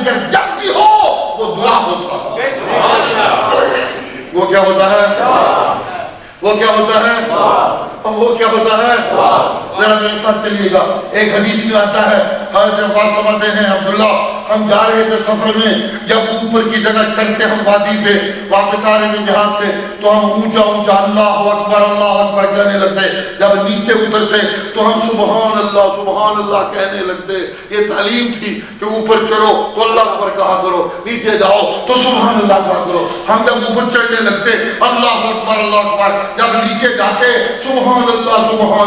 ذکر جب بھی ہو وہ دعا ہوتا ہے. وہ کیا ہوتا ہے؟ وہ کیا ہوتا ہے؟ اب وہ کیا ہوتا ہے؟ ذرا میرے ساتھ چلیے گا. ایک حدیث میں آتا ہے حضرت عباس فرماتے ہیں عبداللہ ہم جا رہے تھے سفر میں, جب اوپر کی جگہ چڑھتے ہم وادی پہ واپس آ رہے تھے جہاز سے تو ہم اونچا اونچا اللہ اکبر کہنے لگتے. جب نیچے اترتے تو ہم سبحان اللہ کہنے لگتے. یہ تعلیم تھی کہ اوپر چڑھو تو اللہ اکبر کہا کرو, نیچے جاؤ تو سبحان اللہ کہا کرو. ہم جب اوپر چڑھنے لگتے اللہ اکبر, جب نیچے جاتے سبحان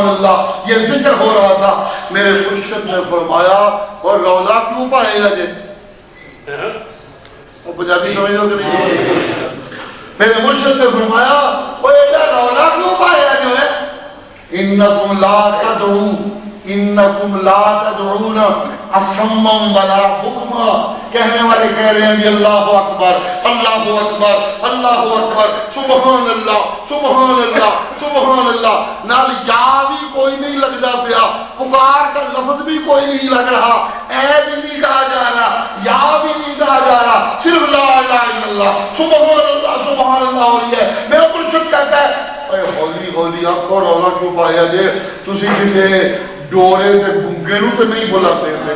اللہ, یہ ذکر ہو رہا تھا. میرے مرشد نے فرمایا اور رولا کیوں پائے گا جی؟ پنجابی سمجھ لو کہ نہیں؟ میرے مرشد نے فرمایا وہ رولا کیوں پائے گا جو ہے؟ انکم لا تدعون اصما ولا بکما. کہنے والے کہہ رہے ہیں جی اللہ اکبر سبحان اللہ. نال یا بھی کوئی نہیں لگتا پیا, پکار کا لفظ بھی کوئی نہیں لگ رہا, اے بھی نہیں کہا جا رہا, یا بھی نہیں کہا جا رہا, صرف لا الہ الا اللہ سبحان اللہ ہو رہی ہے. میرا مرشد کہتا ہے ہولی آخو رولا کیوں پایا جے, تسی کسے ڈورے تے گنگے نو تے نہیں بلاتے ہیں.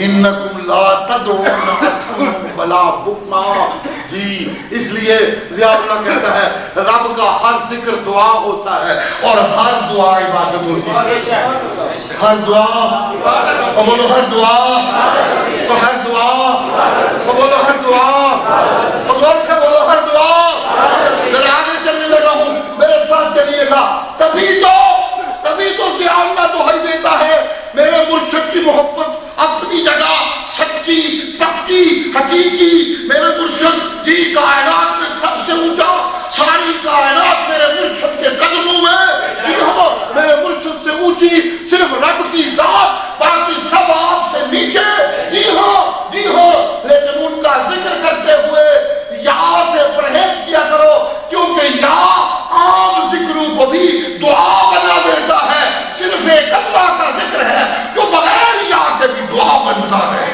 انکم لا تدعون اصما ولا بکما. جی اس لیے ضیاء اللہ کہتا ہے رب کا ہر ذکر دعا ہوتا ہے اور ہر دعا عبادت ہوتی ہے. ہر دعا اور بولو ہر دعا, تو ہر دعا اور بولو ہر دعا, اور غور سے بولو ہر دعا. ذرا آگے چلنے لگا ہوں, میرے ساتھ چلیے گا. تبھی تو ضیاء اللہ دہائی دیتا ہے میرے مرشد کی محبت اپنی جگہ سچی پکی حقیقی. میرے مرشد جی کائنات میں سب سے اونچا, ساری کائنات میرے مرشد کے قدموں میں. میرے مرشد سے اونچی صرف رب کی ذات, باقی سب آپ سے نیچے. جی ہاں, لیکن ان کا ذکر کرتے ہوئے یا سے پرہیز کیا کرو, کیونکہ یا عام ذکروں کو بھی دعا بنا دیتا ہے. صرف ایک اللہ کا ذکر ہے جو بغیر یا کے بھی دعا بنتا ہے.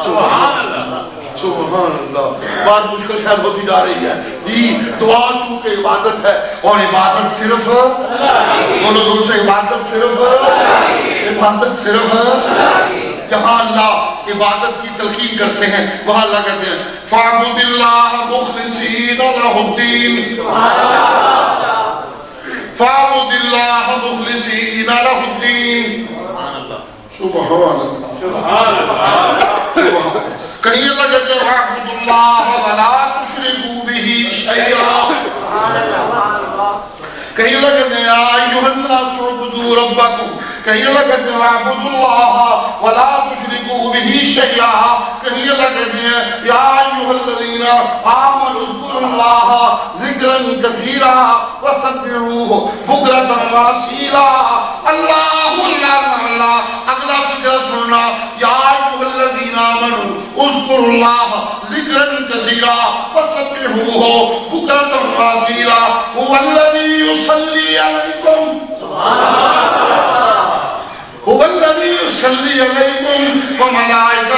سبحان اللہ. بات مشکل شاید ہوتی جا رہی ہے. جی دعا چونکہ عبادت ہے, اور عبادت صرف بولو دور سے عبادت صرف جہاں اللہ عبادت کی تلقین کرتے ہیں وہاں اللہ کہتے ہیں فَاعْبُدِ اللَّهَ مُخْلِصِينَ لَهُ الدِّينَ. فَاعْبُدِ اللَّهَ مُخْلِصِينَ لَهُ الدِّينَ. سبحان اللہ. کہیں اللہ کہتے ہیں فَاعْبُدُ اللَّهَ وَلَا تُشْرِكُوا بِهِ شَيْئًا. کہیں اللہ کہتے ہیں یا ایھا الناس اعبدوا ربکم. کہیں اللہ کہتے ہیں اعبدوا اللہ ولا تشرکوا بہ شیئا. کہیں اللہ کہتے ہیں یا ایھا الذین آمنوا اذکروا اللہ ذکرا کثیرا وسبحوہ بکرۃ واصیلا. اللہ. اگلا فکر سننا, یا ایھا الذین آمنوا اذکروا اللہ ذکرا کثیرا وسبحوہ بکرۃ واصیلا. هو الذی یصلی علیکم. سبحان اللہ. هو الذی یصلی علیکم وملائکتہ.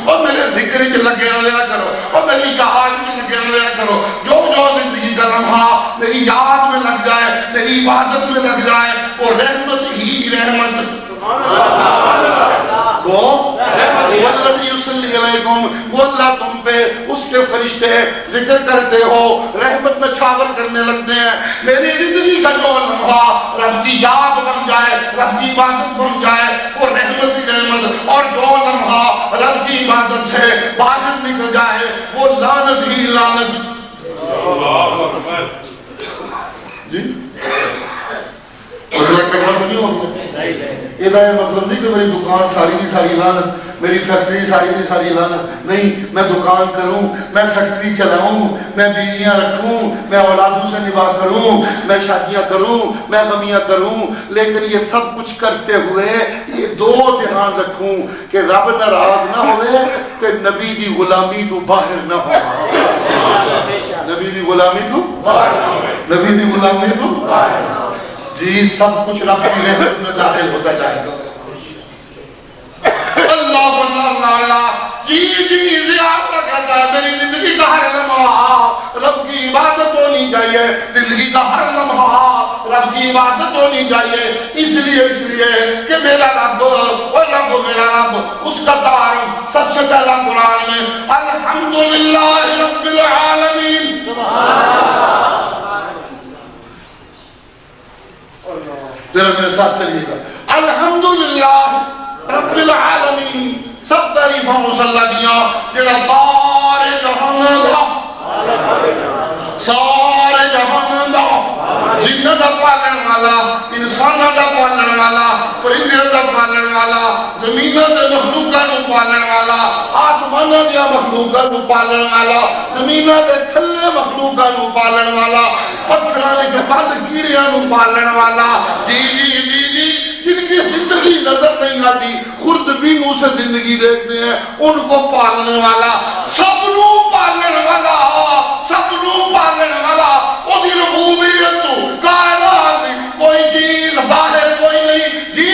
اور میرے ذکر کے لگے رہا کرو, اور میری یاد میں لگے رہا کرو. جو زندگی کا لمحہ میری یاد میں لگ جائے, میری عبادت میں لگ جائے, وہ رحمت ہی رحمت. والذی یصلی علیکم, وہ اللہ تم پہ اس کے فرشتے ذکر کرتے ہو, رحمت میں چھاور کرنے لگتے ہیں. میری زندگی کا جو لمحہ رب کی یاد بن جائے, رب کی عبادت بن جائے, وہ رحمت ہی رحمت. اور جو لمحہ رب کی عبادت سے باطل نکل جائے وہ لعنت ہی لعنت. جی یہ مطلب نہیں کہ میری دکان ساری کی ساری لعنت, میری فیکٹری ساری کی ساری لعنت نہیں. میں دکان کروں, میں فیکٹری چلاؤں, میں بیویاں رکھوں, میں اولادوں سے نباہ کروں, میں شادیاں کروں, میں غمیاں کروں, لیکن یہ سب کچھ کرتے ہوئے یہ دو دھیان رکھوں کہ رب ناراض نہ ہوئے کہ نبی دی غلامی تو باہر نہ ہو. نبی دی غلامی تو جی سب کچھ رب کی رحمت میں داخل ہوتا جائے گا. اللہ اللہ اللہ. جی زیادہ کہتا ہے میری زندگی کا ہر لمحہ رب کی عبادت ہونی چاہیے. زندگی کا ہر لمحہ رب کی عبادت ہونی چاہیے. اس لیے کہ میرا رب میرا رب اس کا تعارف سب سے پہلا قرآن میں الحمدللہ رب العالمین. ذرا میرے ساتھ چلیے گا. الحمدللہ رب العالمین. سب تعریفاں مسلح دیا جڑا سارے جہان دا جنہ دا پالن والا, انسانہ دا پالن والا, پرندے دا پالن والا, زمینہ دے مخلوقہ نو پالن والا, آسمانہ دیا مخلوقہ نو پالن والا, زمینہ دے تھلے مخلوقہ نو پالن والا, پتھرانے کے بند کیڑیاں نو پالن والا. جی جن کی زندگی نظر نہیں آتی خوردبینوں سے زندگی دیکھتے ہیں ان کو پالنے والا, سب نو پالن والا, سب نو پالن والا. وہ دی ربوبیت تو کائنات کوئی چیز باہر کوئی نہیں. جی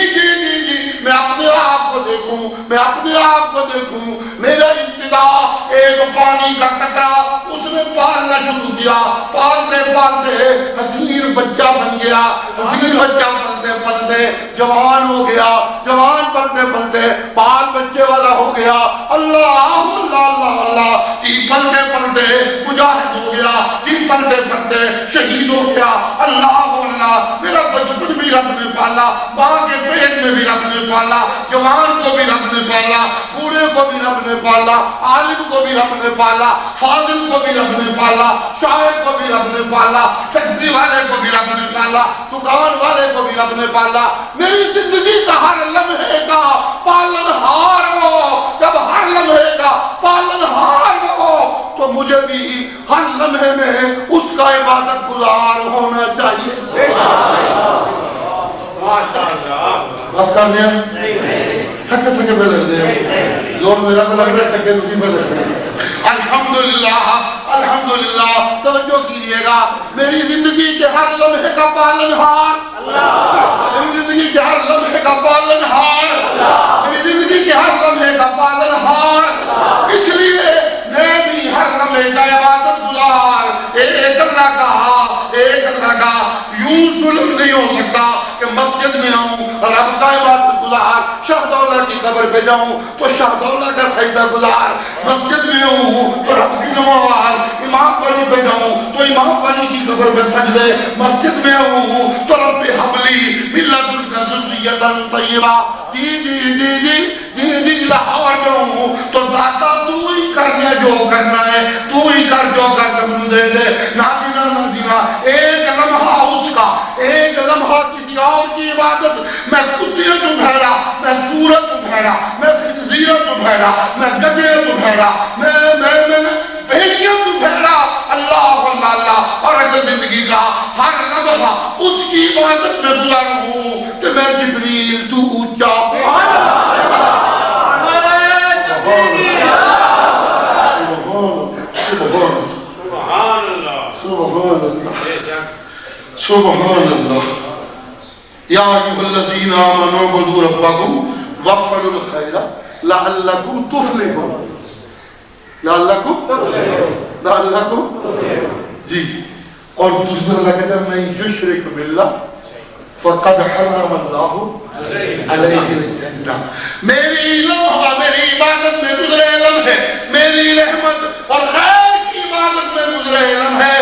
میں اپنے آپ کو دیکھوں, میں اپنے آپ کو دیکھوں. میرا ابتدا ایک پانی کا قطرہ, اس نے پالنا شروع کیا, پالتے پالتے حسین بچہ بن گیا, حسین بچہ پلتے جوان ہو گیا, جوان پلتے پلتے بال بچے والا ہو گیا. اللہ اللہ اللہ. جی پلتے پلتے مجاہد ہو گیا, جی پلتے پلتے شہید ہو گیا. اللہ اللہ. میرا بچپن بھی رب نے پالا, ماں کے پیٹ میں بھی رب نے پالا, جوان کو بھی رب نے پالا, بوڑھے کو بھی رب نے پالا, عالم کو بھی رب نے پالا, فاضل کو بھی رب نے پالا, شاعر کو بھی رب نے پالا, فیکٹری والے کو بھی رب نے پالا, دکان والے کو بھی رب نے پالا. میری زندگی کا ہر لمحے کا پالن ہار ہو. جب ہر لمحے کا پالن ہار ہو تو مجھے بھی ہر لمحے میں اس کا عبادت گزار ہونا چاہیے. بس کر دیا, تھکے تھکے پہ لگ دیا, زور میرا کو لگ رہا ہے, تھکے تھکے پہ لگ دیا. الحمدللہ الحمدللہ. توجہ کیجئے گا, میری زندگی کے ہر لمحے کا پالن ہار, میری زندگی کے ہر لمحے کا پالن ہار, میری زندگی کے ہر لمحے کا پالن ہار. اس لیے میں بھی ہر لمحے کا عبادت گزار. ایک اللہ کا یوں ظلم نہیں ہو سکتا کہ مسجد میں آؤں رب کا عبادت گزار, شہدولہ کی قبر پہ جاؤں تو شہدولہ کا سجدہ گزار, مسجد میں ہوں تو رب کی نماز, امام بنی پہ جاؤں تو امام بنی کی قبر پہ سجدے, مسجد میں ہوں تو رب حبلی ملت کا ذریتا طیبہ. جی لاہور جاؤں تو داتا تو ہی کرنے جو کرنا ہے, تو ہی کر جو کر تم دے دے. نادینا ایک لمحہ اس کا, ایک لمحہ کسی اور کی عبادت. میں کتے تو بھیڑا, میں سورت تو بھیڑا, میں خنزیر تو بھیڑا, میں گدے تو بھیڑا, میں بھیڑیاں تو بھیڑا. اللہ اللہ اللہ. اور اگر زندگی کا ہر لمحہ اس کی عبادت میں گزاروں تو میں جبریل تو اونچا سبحان اللہ. یا ایھا الذین آمنوا اعبدوا ربکم وافعلوا الخیر لعلکم تفلحون. جی. اور دوسرا اللہ کہتا ہے من یشرک باللہ فقد حرم اللہ علیہ الجنہ. میری لمحہ میری عبادت میں گزرے لمحے, میری رحمت اور خیر کی عبادت میں گزرے لمحے,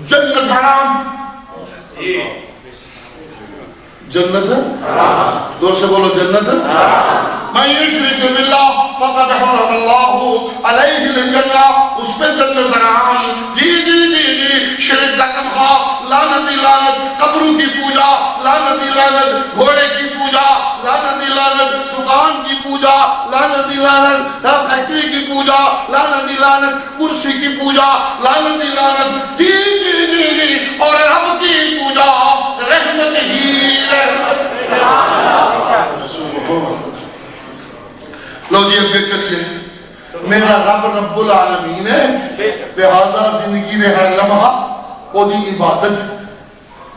جنت حرام. جنت دور سے بولو, جنت. من یشرک باللہ فقد حرم اللہ علیہ الجنہ. اس پہ جنت حرام. جی شرک کا لمحہ, لعنتی لعنت, قبروں کی پوجا لعنتی لعنت, گھوڑے کی پوجا لعنتی لعنت, دکان کی پوجا لعنتی لعنت, فیکٹری کی پوجا لعنتی لعنت, کرسی کی پوجا لعنتی لعنت. جی اور رب کی پوجا رحمت ہی رحمت. لو جی اگے چلیے. میرا رب رب العالمین ہے, لہذا زندگی نے ہر لمحہ وہ دی عبادت.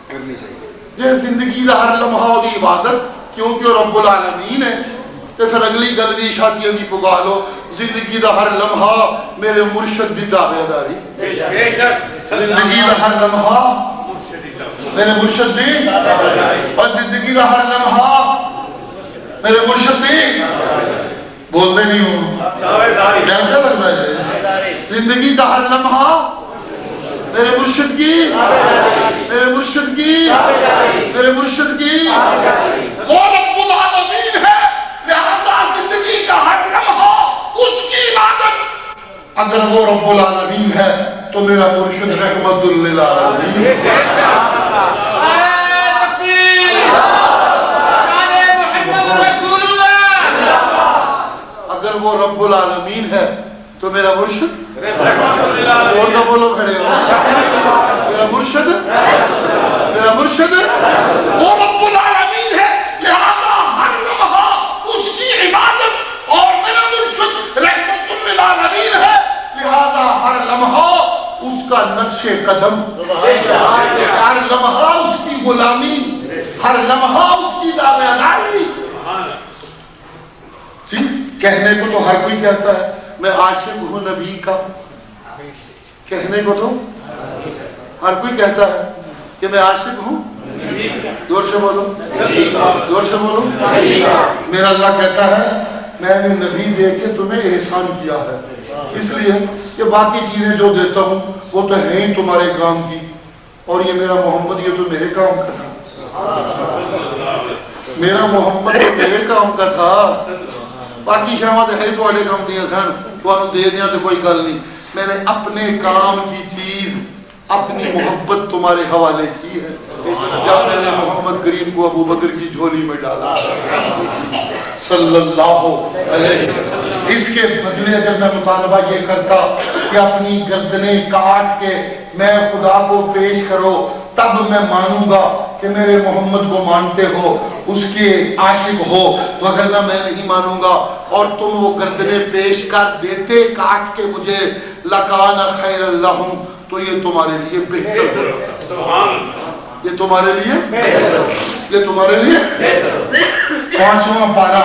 یہ زندگی دا ہر لمحہ دی عبادت کیونکہ رب العالمین ہے تے پھر اگلی گل دی شادیاں دی پگا لو زندگی دا ہر لمحہ میرے مرشد دی تابعداری زندگی دا ہر لمحہ میرے مرشد دی اور زندگی دا ہر لمحہ میرے مرشد دی بولتے نہیں ہوں کیسا لگتا ہے زندگی کا ہر لمحہ میرے مرشد کی میرے مرشد کی میرے مرشد کی وہ رب العالمین ہے لہذا زندگی کا ہر لمحہ اس کی عبادت اگر وہ رب العالمین ہے تو میرا مرشد رحمت للعالمین اگر وہ رب العالمین ہے تو میرا مرشد اور نہ بولو کھڑے ہو میرا مرشد وہ رب العالمین ہے لہذا ہر لمحہ اس کی عبادت اور میرا مرشد رحمت للعالمین ہے لہذا ہر لمحہ اس کا نقش قدم ہر لمحہ اس کی غلامی ہر لمحہ اس کی دعویداری کہنے کو تو ہر کوئی کہتا ہے میں عاشق ہوں نبی کا کہنے کو تو ہر کوئی کہتا ہے کہ میں عاشق ہوں زور سے بولو زور سے بولو میرا اللہ کہتا ہے میں نے نبی دے کے تمہیں احسان کیا ہے اس لیے کہ باقی چیزیں جو دیتا ہوں وہ تو ہیں ہی تمہارے کام کی اور یہ میرا محمد یہ تو میرے کام کا تھا میرا محمد تو میرے کام کا تھا باقی شامت ہے تو اڑے کام دیا سن تو انہوں دے دیا تو کوئی گل نہیں میں نے اپنے کام کی چیز اپنی محبت تمہارے حوالے کی ہے جب میں نے محمد کریم کو ابو بکر کی جھولی میں ڈالا صلی اللہ علیہ وسلم اس کے بدلے اگر میں مطالبہ یہ کرتا کہ اپنی گردنیں کاٹ کے میں خدا کو پیش کرو تب میں مانوں گا کہ میرے محمد کو مانتے ہو اس کے عاشق ہو وگرنہ میں نہیں مانوں گا اور تم وہ گردنیں پیش کر دیتے کاٹ کے مجھے لکان خیر اللہم تو یہ تمہارے لیے بہتر ہوگا یہ تمہارے لیے یہ تمہارے لیے پانچواں پارہ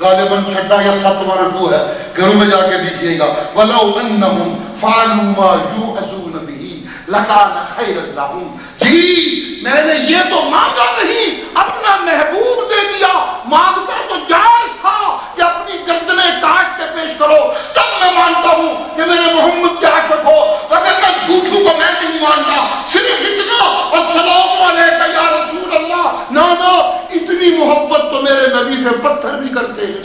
غالباً چھٹا یا ساتواں رکوع ہے گھروں میں جا کے دیکھیے گا وَلَوْ أَنَّهُمْ فَعَلُوا مَا يُوعَظُونَ بِهِ لَكَانَ خَيْرًا لَهُمْ جی میں نے یہ تو مانگا نہیں اپنا محبوب دے دیا مانگتا تو جائز تھا کہ اپنی گردنیں کاٹ کے پیش کرو تب میں مانتا ہوں کہ میرے محمد کے عاشق ہو وگرنہ جھوٹوں کو میں نہیں مانتا صرف اتنا السلام علیکہ یا رسول اللہ نا اتنی محبت تو میرے نبی سے پتھر بھی کرتے ہیں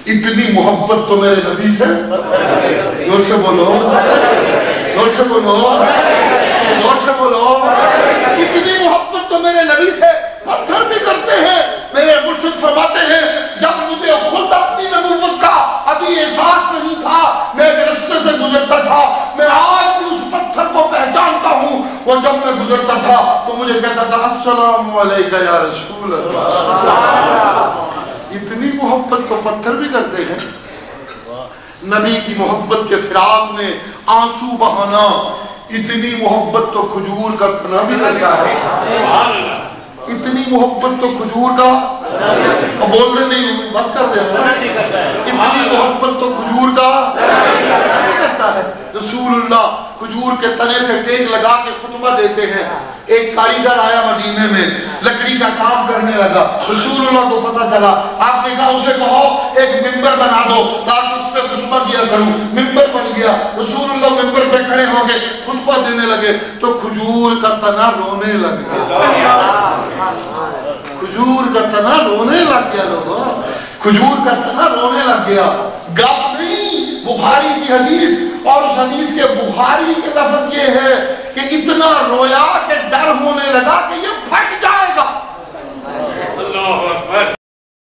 اتنی محبت تو میرے نبی سے زور سے بولو زور سے بولو زور سے بولو اتنی محبت تو میرے نبی سے پتھر بھی کرتے ہیں میرے مرشد فرماتے ہیں جب مجھے خود اپنی نبوت کا ابھی احساس نہیں تھا میں ایک رستے سے گزرتا تھا میں آج بھی اس پتھر کو پہچانتا ہوں وہ جب میں گزرتا تھا تو مجھے کہتا تھا السلام علیکہ یا رسول اللہ اتنی محبت تو پتھر بھی کرتے ہیں نبی کی محبت کے فراق میں آنسو بہانا اتنی محبت تو کھجور کا تنا بھی کرتا ہے اتنی محبت تو کھجور کا بولتے نہیں بس کر دیں اتنی محبت تو کھجور کا بھی کرتا ہے رسول اللہ کھجور کے تنے سے ٹیک لگا کے خطبہ دیتے ہیں ایک کاریگر آیا مدینے میں لکڑی کا کام کرنے لگا رسول اللہ کو پتا چلا آپ نے کہا اسے کہو ایک ممبر بنا دو تاکہ اس پہ خطبہ دیا کروں ممبر بن گیا رسول اللہ ممبر پہ کھڑے ہو گئے خطبہ دینے لگے تو کھجور کا تنا رونے لگ گیا کھجور کا تنا رونے لگ گیا لوگوں کھجور کا تنا رونے لگ گیا گپ نہیں بخاری کی حدیث اور اس حدیث کے بخاری کے لفظ یہ ہے کہ اتنا رویا کہ ڈر ہونے لگا کہ یہ پھٹ جائے